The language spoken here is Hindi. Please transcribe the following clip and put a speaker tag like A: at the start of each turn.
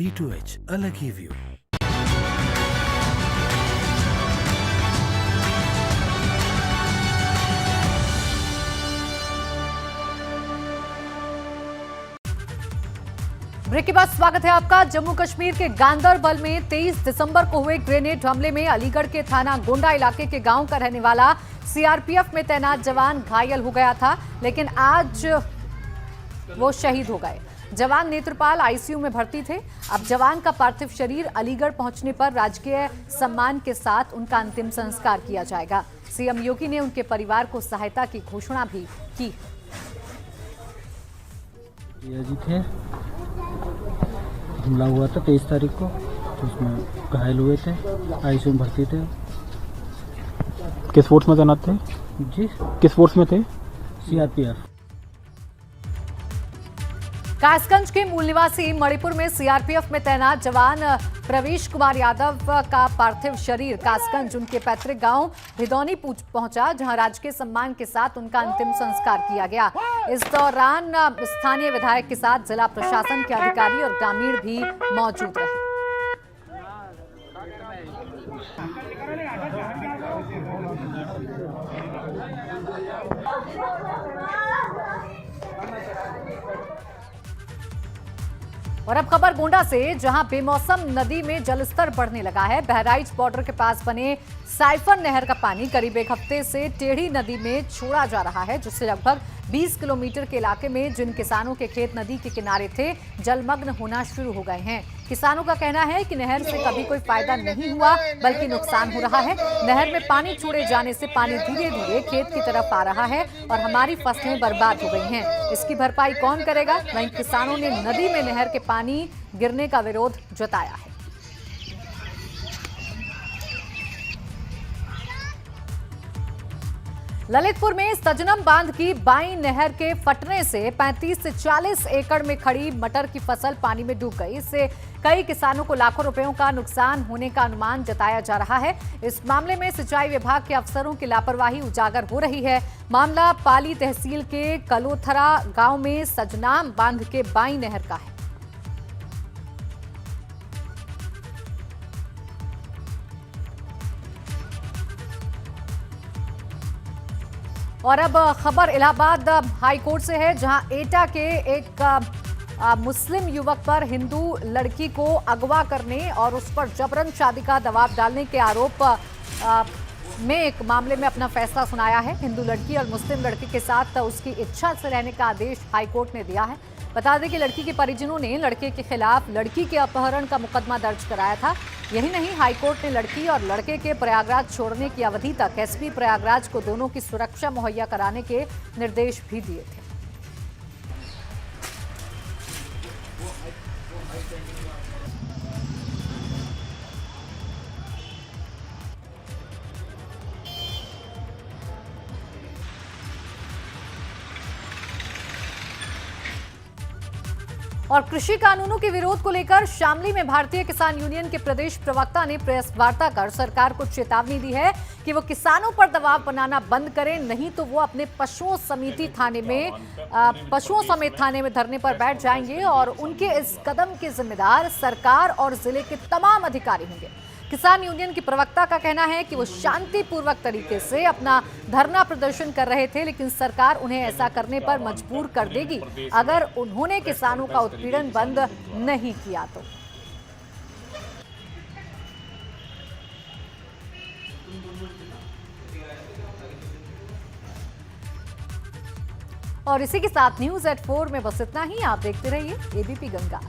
A: D2H अलग ही व्यू।
B: ब्रेक के बाद स्वागत है आपका। जम्मू कश्मीर के गांदरबल में 23 दिसंबर को हुए ग्रेनेड हमले में अलीगढ़ के थाना गोंडा इलाके के गांव का रहने वाला सीआरपीएफ में तैनात जवान घायल हो गया था, लेकिन आज वो शहीद हो गए। जवान नेत्रपाल आईसीयू में भर्ती थे। अब जवान का पार्थिव शरीर अलीगढ़ पहुंचने पर राजकीय सम्मान के साथ उनका अंतिम संस्कार किया जाएगा। सीएम योगी ने उनके परिवार को सहायता की घोषणा भी की।
C: हमला हुआ था 23 तारीख को, तो उसमें घायल हुए थे, आईसीयू में भर्ती थे।
D: किस फोर्स में तैनात थे?
C: जी,
D: किस फोर्स में थे?
C: सीआरपीएफ।
B: कासगंज के मूल निवासी मणिपुर में सीआरपीएफ में तैनात जवान प्रवेश कुमार यादव का पार्थिव शरीर कासगंज उनके पैतृक गांव भिदौनी पहुंचा, जहां राजकीय सम्मान के साथ उनका अंतिम संस्कार किया गया। इस दौरान स्थानीय विधायक के साथ जिला प्रशासन के अधिकारी और ग्रामीण भी मौजूद रहे। और अब खबर गोंडा से, जहां बेमौसम नदी में जलस्तर बढ़ने लगा है। बहराइच बॉर्डर के पास बने साइफन नहर का पानी करीब एक हफ्ते से टेढ़ी नदी में छोड़ा जा रहा है, जिससे लगभग 20 किलोमीटर के इलाके में जिन किसानों के खेत नदी के किनारे थे, जलमग्न होना शुरू हो गए हैं। किसानों का कहना है कि नहर से कभी कोई फायदा नहीं हुआ, बल्कि नुकसान हो रहा है। नहर में पानी छोड़े जाने से पानी धीरे धीरे खेत की तरफ आ रहा है और हमारी फसलें बर्बाद हो गई हैं। इसकी भरपाई कौन करेगा? वहीं किसानों ने नदी में नहर के पानी गिरने का विरोध जताया है। ललितपुर में सजनम बांध की बाई नहर के फटने से 35 से 40 एकड़ में खड़ी मटर की फसल पानी में डूब गई। इससे कई किसानों को लाखों रुपयों का नुकसान होने का अनुमान जताया जा रहा है। इस मामले में सिंचाई विभाग के अफसरों की लापरवाही उजागर हो रही है। मामला पाली तहसील के कलोथरा गांव में सजनाम बांध के बाई नहर का है। और अब खबर इलाहाबाद हाई कोर्ट से है, जहां एटा के एक मुस्लिम युवक पर हिंदू लड़की को अगवा करने और उस पर जबरन शादी का दबाव डालने के आरोप में एक मामले में अपना फैसला सुनाया है। हिंदू लड़की और मुस्लिम लड़के के साथ उसकी इच्छा से रहने का आदेश हाईकोर्ट ने दिया है। बता दें कि लड़की के परिजनों ने लड़के के खिलाफ लड़की के अपहरण का मुकदमा दर्ज कराया था। यही नहीं, हाईकोर्ट ने लड़की और लड़के के प्रयागराज छोड़ने की अवधि तक एसपी प्रयागराज को दोनों की सुरक्षा मुहैया कराने के निर्देश भी दिए थे। और कृषि कानूनों के विरोध को लेकर शामली में भारतीय किसान यूनियन के प्रदेश प्रवक्ता ने प्रेस वार्ता कर सरकार को चेतावनी दी है कि वो किसानों पर दबाव बनाना बंद करें, नहीं तो वो अपने पशुओं समेत थाने में धरने पर बैठ जाएंगे और उनके इस कदम के जिम्मेदार सरकार और जिले के तमाम अधिकारी होंगे। किसान यूनियन की प्रवक्ता का कहना है कि वो शांतिपूर्वक तरीके से अपना धरना प्रदर्शन कर रहे थे, लेकिन सरकार उन्हें ऐसा करने पर मजबूर कर देगी अगर उन्होंने किसानों का उत्पीड़न बंद नहीं किया तो। और इसी के साथ न्यूज़ एट 4 में बस इतना ही। आप देखते रहिए एबीपी गंगा।